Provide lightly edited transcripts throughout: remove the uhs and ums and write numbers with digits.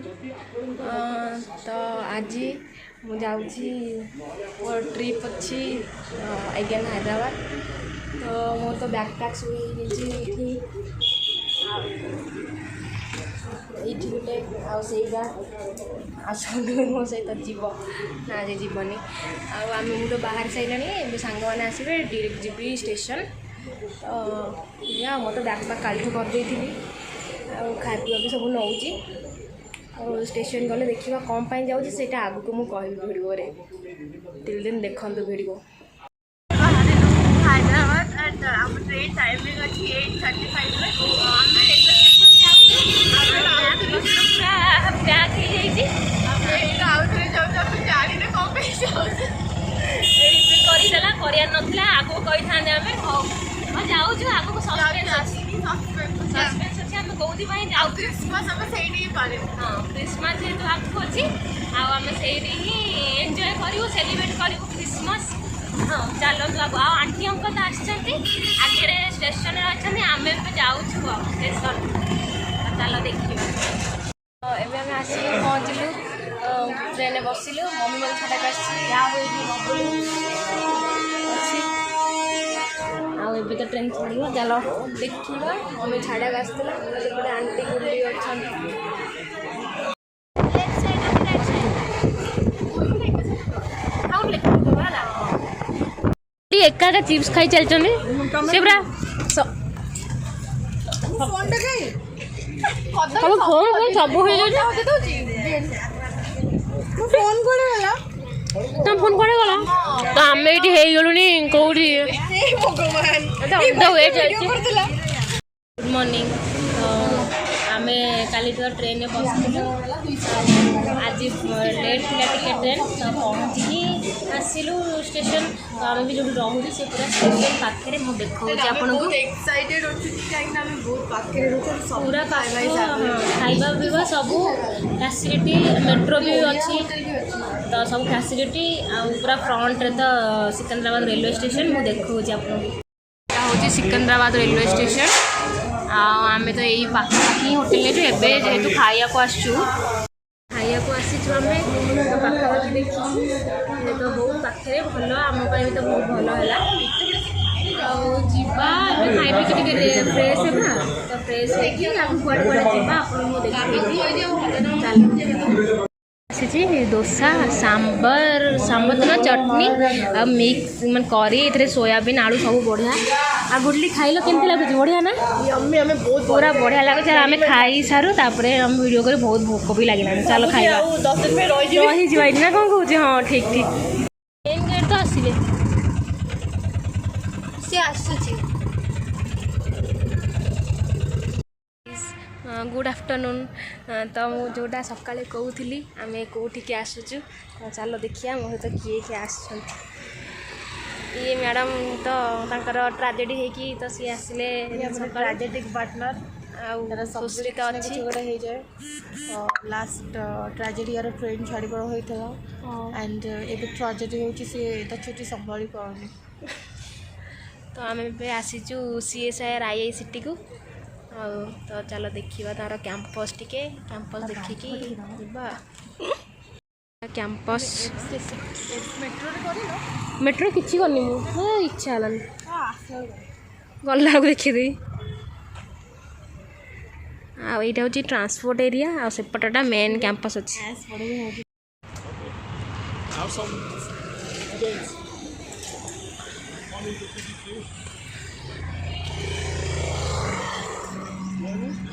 तो आज मु जाऊँगी मोर ट्रिप अच्छी अगेन हैदराबाद। तो मोर तो बैकपैक सब ये गोटे आईटा आसो मो सहित जीव ना आज जीवनी आम तो बाहर सारे सांग मैंने आसवे डायरेक्ट जी स्टेशन। तो या मो तो बैकपैक कालठू करदे खाया पीवा भी सब नौ स्टेशन गले देखा कौन पाई जाऊँ से आग को मुझे भिडियो तिल दिन देखु भिडियो। हैदराबाद एंड हम ट्रेन टाइमिंग अच्छी 8:35 क्रिसमस क्रिसमस जेहतु आगू अच्छी आम से एंजॉय करूँ सेलिब्रेट करूँ क्रिसमस। हाँ चलतु आगो आंटी अंकल तो आगे स्टेशन अच्छा आम जाऊँ स्टेशन चल देखिए। एवं आम आस पहुँचलु ट्रेन बसिलु मम्मी मतलब छाड़ा आए तो ट्रेन छाड़ चल देखा मम्मी छाड़ा आसला आंटी गुड़ी अच्छा एका चिप्स खाई चलते से पूरा फोन सब हो तुम फोन कड़े गला तो आम ये गलुनी कौटी गुड मॉर्निंग। तो आम काली तो ट्रेन में बसलु आज लेट थी टिकेट ट्रेन तो पहुँची आसलु स्टेशन। तो आम भी जो रोचे से पूरा स्टेशन पाखे मुझे देखा आपको पूरा खाଇବା पीवा सब फैसिलिटी मेट्रो भी अच्छी तो सब फैसिलिटी पूरा फ्रंट रे तो सिकंदराबाद रेलवे स्टेशन मुझे देखा आपको हूँ सिकंदराबाद रेलवे स्टेशन। आम तो यही पाखापाखि होटेल एवं जेहेतु खाया को आसचु खाया को आसीचु आम तो पाखापाखि देखी तो बहुत पाखे भल आम भी तो बहुत भल है जीवा खाई पी फ्रेश है तो फ्रेश होगी कुआड़े कुआड़े जावा आसी डोसा सांबर सांबर तो ना चटनी आ मिक्स मैं करी ए सोयाबीन आलू सब बढ़िया आ गुडली खाइल केमती लगुच बढ़िया ना बहुत पूरा बढ़िया लगुच आम खाई सारू तापर हम वीडियो कर बहुत भोक भी लगे चलो खाइबा रही जा ना कौन कौन हाँ ठीक ठीक मेन गेट तो आसिले सी आसुची। गुड आफ्टरनून तो मुझे जोटा सका कहूली आम कौटिकी आसुचु चलो देखिए मो सहित किए किए आस ये मैडम तो ट्राजेडी होगी तो सी आसिले ट्राजेडिक पार्टनर आश्रित अच्छी गोटे हो जाए लास्ट ट्राजेडी यार ट्रेन छाड़ होता एंड एवं ट्राजेडी होती सी तो छुट्टी संभाली पानी। तो आम आसीचु CSIR IICT को तो चलो देखा तार कैंपस टिके कैंपस देखिकी कैंपस मेट्रो किसी करनी मुझे इच्छा है गला देखी आईटा हूँ ट्रांसपोर्ट एरिया आ सेपटा मेन कैंपस अच्छी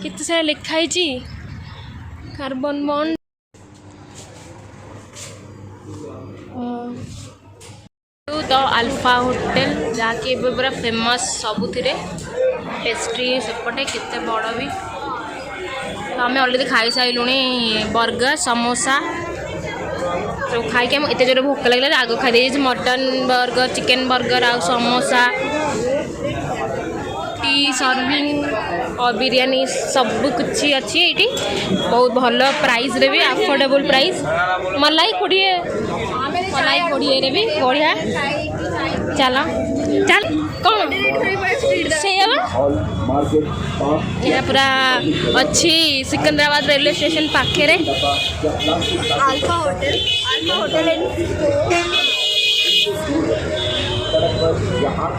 कितने सारा लिखाई कार्बन बॉन्ड तो अल्फा होटेल जहाँकि पूरा फेमस सबुथिरे पेस्ट्री सेपटे केते बड़ भी तो आम अलरेडी खाई सारू बर्गर समोसा तो खाई एत जोर भोक लगे आग खाई मटन बर्गर चिकेन बर्गर आ समोसा टी सर्विंग और बिरयानी सब कुछ अच्छी ये बहुत भल प्राइस रे भी अफोर्डेबल प्राइस मलाई 20 भी बढ़िया चल चल कौन से यहाँ पूरा अच्छी सिकंदराबाद रेलवे स्टेशन पाखे अल्फा होटल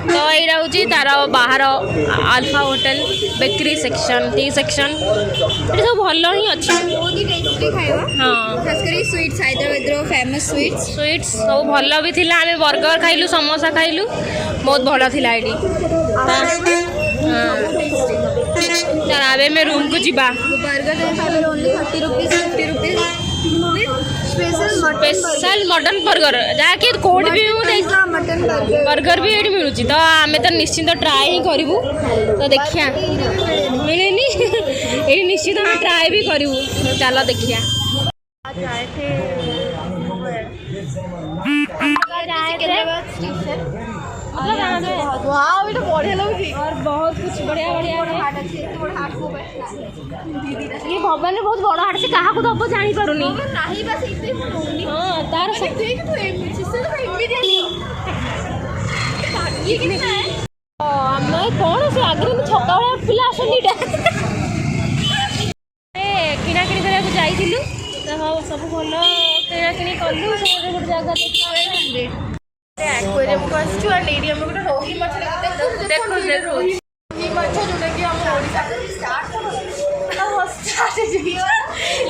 तो यहाँ हूँ तार बाहर alpha hotel bakery section T section ये सब भल ही अच्छी बहुत ही टेस्टी खाଇବା हाँ खासकर स्वीट्स हैदराबाद फेमस स्वीट्स सब भल भी थिला आमे बर्गर खाइलु समोसा खाइलु बहुत भल थिला एडी चल आबे मैं रूम को जीवा burger only 30 rupees 50 rupees special mutton burger जहाँकि कोड भी मटन बर्गर भी ये मिलूँ तो आम तो निश्चिंत ट्राए ही करूँ तो देखिया मिले ये निश्चित आम ट्राए भी करूँ तो चलो देखिया और बहुत कुछ बढ़िया ये भवन में बहुत बड़ा हाट से कहा को दब जानी पारुनी हाँ तार कौन से आगे छका पिला आसटा किना किणी करने जाइलु तो सब भल किना किणी कलु सब गोटे जगह एक्वेरियम को आसछु और एरिया में गोटे रोही मछली देखो रोही माछ जोटा कि हम ओडिसा स्टार्ट हो स्टार्ट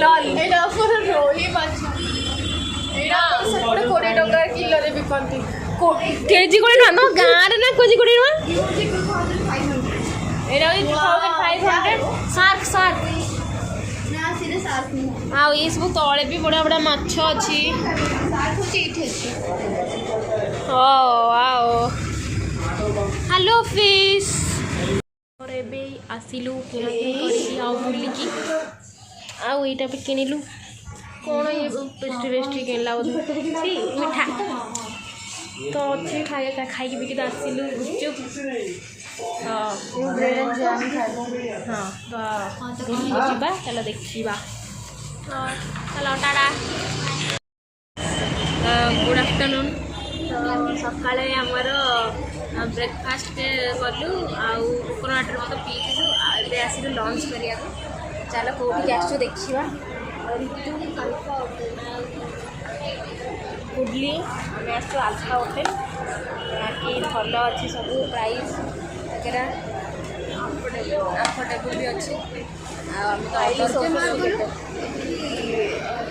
लॉल एटा पूरा रोही माछ एटा सब 20 टका किलो रे बिकंती केजी कोड़ी ना गाँ रे ना केजी कोड़ी एटा 2500 सार्क ना सीधे सार्क नहीं आ ये सब तले भी बड़ा बड़ा माछ अच्छी सार्क होची इथे हेलो फिश और एबे आसिलु किना बुलिकी आउ एटा पे किनिलु कौन ये पेस्ट्री वेस्ट्री किनला मिठा तो अच्छी खाए खाई भी तो आसिलु गुपचुप हाँ तो जीवा चलो देखा चलो टाटा गुड आफ्टरनून तो सकाଳେ आमर ब्रेकफास्ट कलु आउ कोकोनट वाटर मत पीलु ए आसिलु लंच करिया चलो कौटी आसु देखा गुडली आम आसु अल्फा होटेल कि भल अच्छी सब प्राइस वगैरह अफोर्डेबल भी अच्छे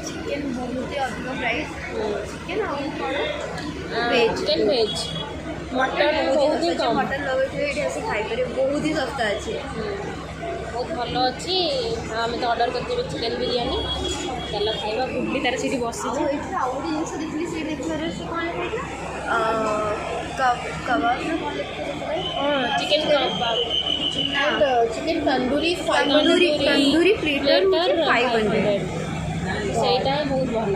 चिकेन बहुत ही अधिक प्राइस चिकेन वेज मटन बहुत ही कम मटन लगे ये खाई बहुत ही सस्ता अच्छे बहुत भल अच्छी आम तो ऑर्डर करते चिकेन बिरयानी चल खाଇବା गुडली तार सीठी बसी चिकेन कबाब चिकेन तंदूरी प्लेटर 500 ସେଇଟା ବହୁତ ଭଲ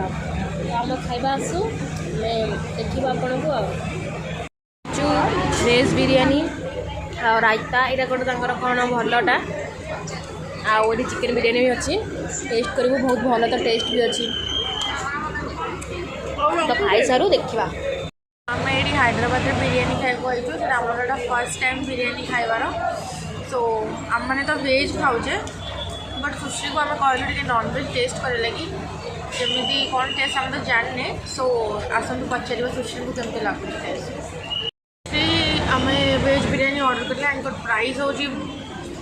ଆମେ ଖାଇବା ଆସୁ ଦେଖିବା ଆପଣଙ୍କୁ ଆଉ ଭେଜ୍ ବିରିୟାନୀ ଆଉ ରାଇତା ଏଇଟା ଗୋଟେ ତାଙ୍କର କ'ଣ ଭଲଟା ଆଉ ଏଠି ଚିକେନ୍ ବିରିୟାନୀ ବି ଅଛି ଟେଷ୍ଟ କରିବୁ ବହୁତ ଭଲ ତ ଟେଷ୍ଟ ବି ଅଛି ତ ଖାଇସାରୁ ଦେଖିବା ଆମେ ଏଠି ହାଇଦ୍ରାବାଦରେ ବିରିୟାନୀ ଖାଇବାକୁ ଆଇଛୁ ସେଟା ଆମର ଏଇଟା ଫାର୍ଷ୍ଟ ଟାଇମ୍ ବିରିୟାନୀ ଖାଇବାର ସୋ ଆମମାନେ ତ ଭେଜ୍ ଖାଉଛେ बट सुश्री को आम कहलु टे नॉनवेज टेस्ट करे लगी जमी कौन टेस्ट आम तो जानने सो आसतु पचार सुश्री को केमती लगुच टेस्ट आम वेज बिरयानी ऑर्डर कर प्राइस हूँ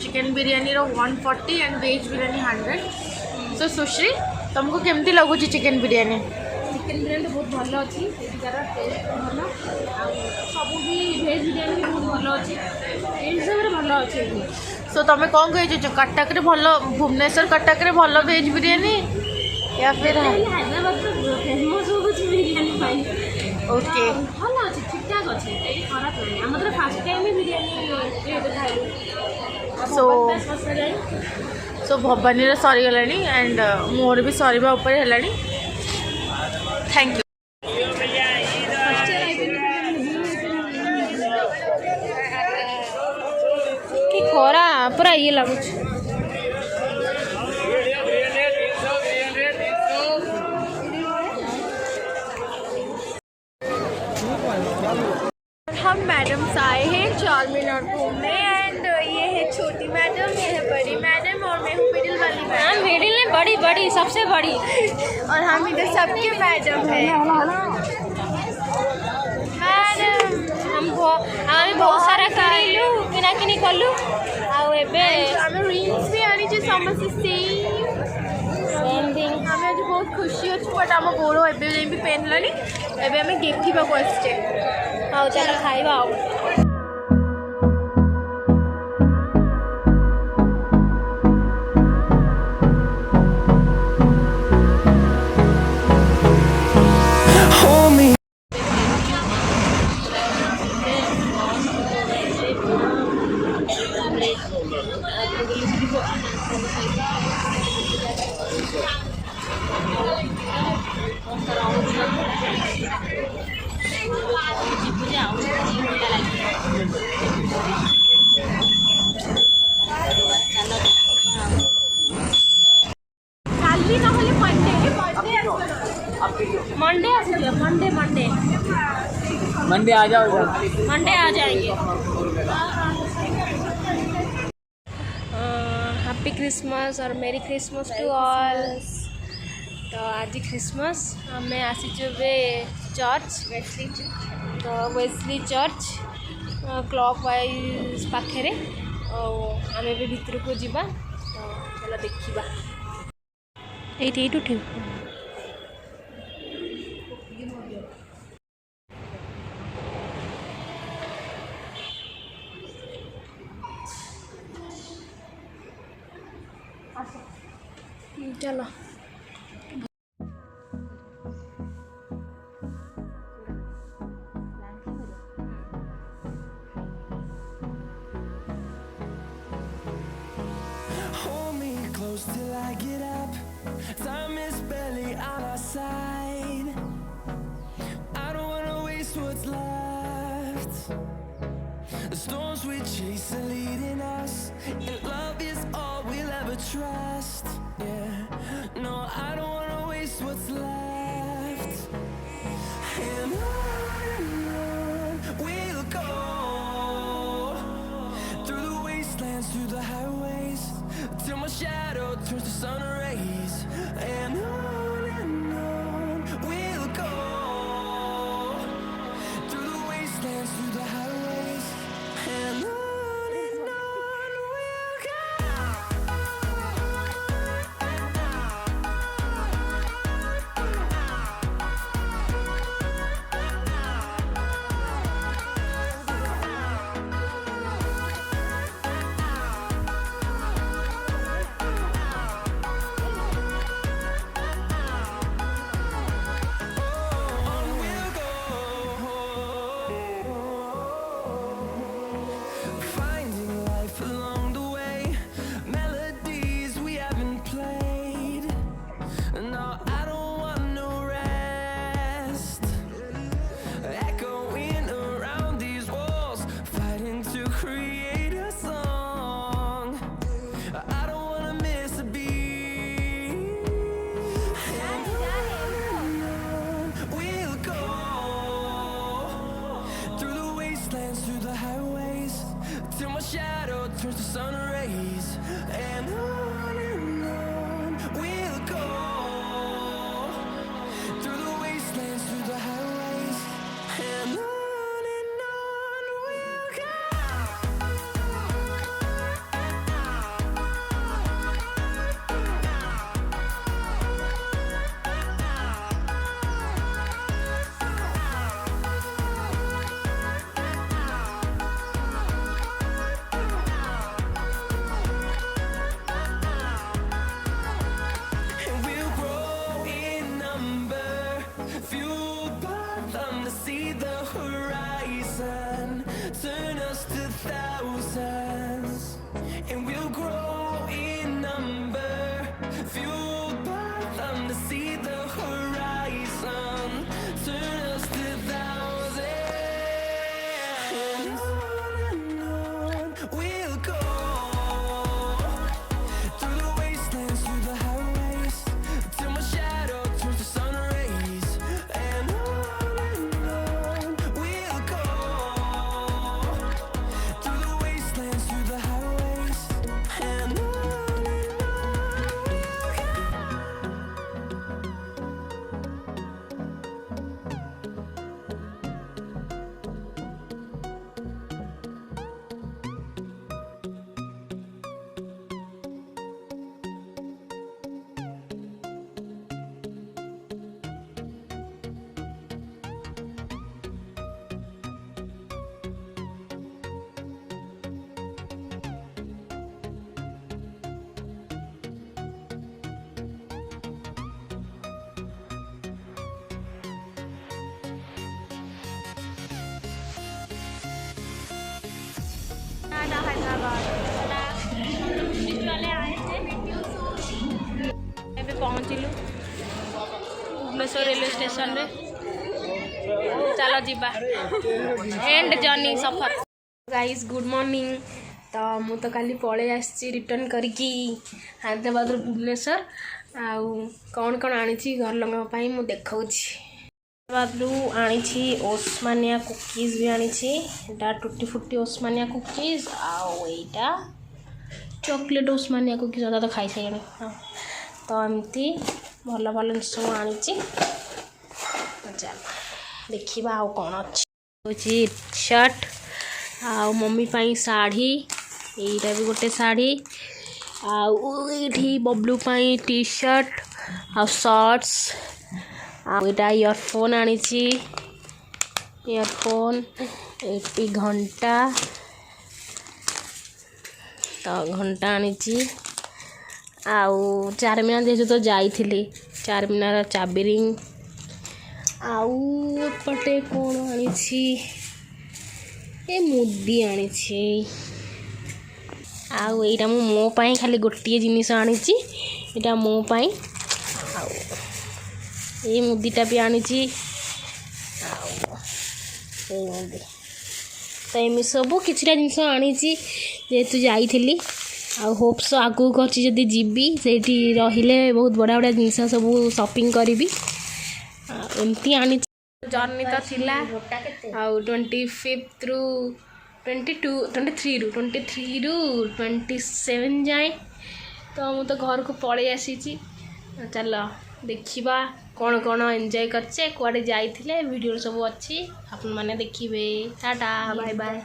chicken biryani 140 and veg biryani 100 so Sushri तुमको केमती लगुच चिकेन बिरयानी चिकेन बिरयानी बहुत भल अच्छी टेस्ट भल सब भी भेज बिरयानी भी बहुत भल अच्छी हिसाब से भल अच्छे सो तुम कौन कह कटक भल भुवनेश्वर कटक भल वेज बिरयानी या फिर हैदराबाद तो फेमस हो बिरयानी ओके भल अच्छे ठीक ठाक अच्छे खराब नहीं आम तो फास्ट टाइम बिरयानी खाइलु सो भवानी सरीगला एंड मोर भी सरीबा ऊपर है थैंक यू कि खरा पूरा ये लगुच हम मैडम आए हैं चाउमीन और घूमने। एंड ये है छोटी मैडम, ये है बड़ी मैडम और मैं हूँ मिडिल वाली मैडम। मिडिल में बड़ी बड़ी सबसे बड़ी और हम इधर सबके मैडम हैं। मैडम हम बहुत सारा किणिलु किनाकिनी कलु आउ एबे आमे रिंग्स भी आनी समस्ते सेम आमे आज बहुत खुशी अच्छे बट आम गोड़ एवं भी पेनलानी एवं आम देखा आसचे। हाँ चलो खाइबा आउ मंडे मंडे मंडे मंडे आ जाओ इधर। मंडे आ जाएंगे। हैप्पी क्रिसमस और मेरी क्रिसमस टू ऑल। तो आज क्रिसमस आम आसीचु चर्च तो वेस्ली चर्च क्लॉक वाइज पाखे आम भीतर को जीवा तो चलो देखा ये उठ चलो Hold me close till I get up. Time is barely on our side. I don't wanna waste what's left. The storms we chase are leading us, and love is all we'll ever trust. Yeah, no, I don't wanna waste what's left. And on we'll go, through the wastelands, through the highways, till my shadow turns to sun rays. And on we'll go, through the wastelands, through the highways. And on we'll go. Finding life along the way, melodies we haven't played. No, I don't want no rest. Echoing around these walls, fighting to create a song. I don't wanna miss a beat. And on we'll go, through the wastelands, through the highways, till my shadow turns to sun rays. And on we'll go, through the wastelands, through the highways. And on we'll go. वाले आए थे ଏବେ ପହଞ୍ଚିଲୁ Bhubaneswar railway ଷ୍ଟେସନରେ। ଚାଲ ଯିବା and journey ସଫର। Guys good morning. ତ ମୁଁ ତ କାଲି ପଳେଇ ଆସିଛି ରିଟର୍ନ କରିକି ହାଇଦ୍ରାବାଦରୁ ଭୁବନେଶ୍ୱର। ଆଉ କ'ଣ କ'ଣ ଆଣିଛି ଘର ଲୋକଙ୍କ ପାଇଁ ମୁଁ ଦେଖାଉଛି। ହାଇଦ୍ରାବାଦରୁ ଆଣିଛି ଓସ୍ମାନିଆ କୁକିଜ୍ ବି ଆଣିଛି। ଏଇଟା ଟୁଟି ଫୁଟି ଓସ୍ମାନିଆ କୁକିଜ୍ ଆଉ ଏଇଟା ଚକୋଲେଟ୍ ଓସ୍ମାନିଆ କୁକିଜ୍ ଅଧା ତ ଖାଇସାରିଲାଣି। ହଁ ତ ଏମିତି ଭଲ ଭଲ ଜିନିଷ ସବୁ ଆଣିଛି। ଚାଲ ଦେଖିବା ଆଉ କ'ଣ ଅଛି। ହେଉଛି ସାର୍ଟ ଆଉ ମମି ପାଇଁ ଶାଢ଼ୀ। ଏଇଟା ବି ଗୋଟେ ଶାଢ଼ୀ। ଆଉ ଏଇଠି ବବଲୁ ପାଇଁ ଟି ସାର୍ଟ ଆଉ ସର୍ଟସ୍। ଆଉ ଏଇଟା ଇୟରଫୋନ୍ ଆଣିଛି। ଇୟରଫୋନ୍ ଏଇଠି ଘଣ୍ଟା ତ ଘଣ୍ଟା ଆଣିଛି। ଆଉ ଚାରମିନାର ଯେହେତୁ ତ ଯାଇଥିଲି ଚାରମିନାର ଚାବି ରିଙ୍ଗ। ଆଉ ଏପଟେ କ'ଣ ଆଣିଛି ଏ ମୁଦି ଆଣିଛି। ଆଉ ଏଇଟା ମୁଁ ମୋ ପାଇଁ ଖାଲି ଗୋଟିଏ ଜିନିଷ ଆଣିଛି। ଏଇଟା ମୋ ପାଇଁ। ଆଉ ଏଇ ମୁଦିଟା ବି ଆଣିଛି। ଆଉ ଏଇ ମୁଦି ତ ଏମିତି ସବୁ କିଛିଟା ଜିନିଷ ଆଣିଛି ଯେହେତୁ ଯାଇଥିଲି। ଆଉ ହୋପ୍ସ ଆଗକୁ ଅଛି ଯଦି ଯିବି ସେଇଠି ରହିଲେ ବହୁତ ବଢ଼ିଆ ବଢ଼ିଆ ଜିନିଷ ସବୁ ସପିଂ କରିବି। ଏମିତି ଆଣିଛି। ଜର୍ଣ୍ଣି ତ ଥିଲା ଆଉ 25ରୁ 23ରୁ 27 ଯାଏଁ। ତ ମୁଁ ତ ଘରକୁ ପଳେଇ ଆସିଛି। ଚାଲ ଦେଖିବା କ'ଣ କ'ଣ ଏନ୍ଜୟ କରିଛେ କୁଆଡ଼େ ଯାଇଥିଲେ ଭିଡ଼ିଓ ସବୁ ଅଛି ଆପଣମାନେ ଦେଖିବେ। Tata bye bye.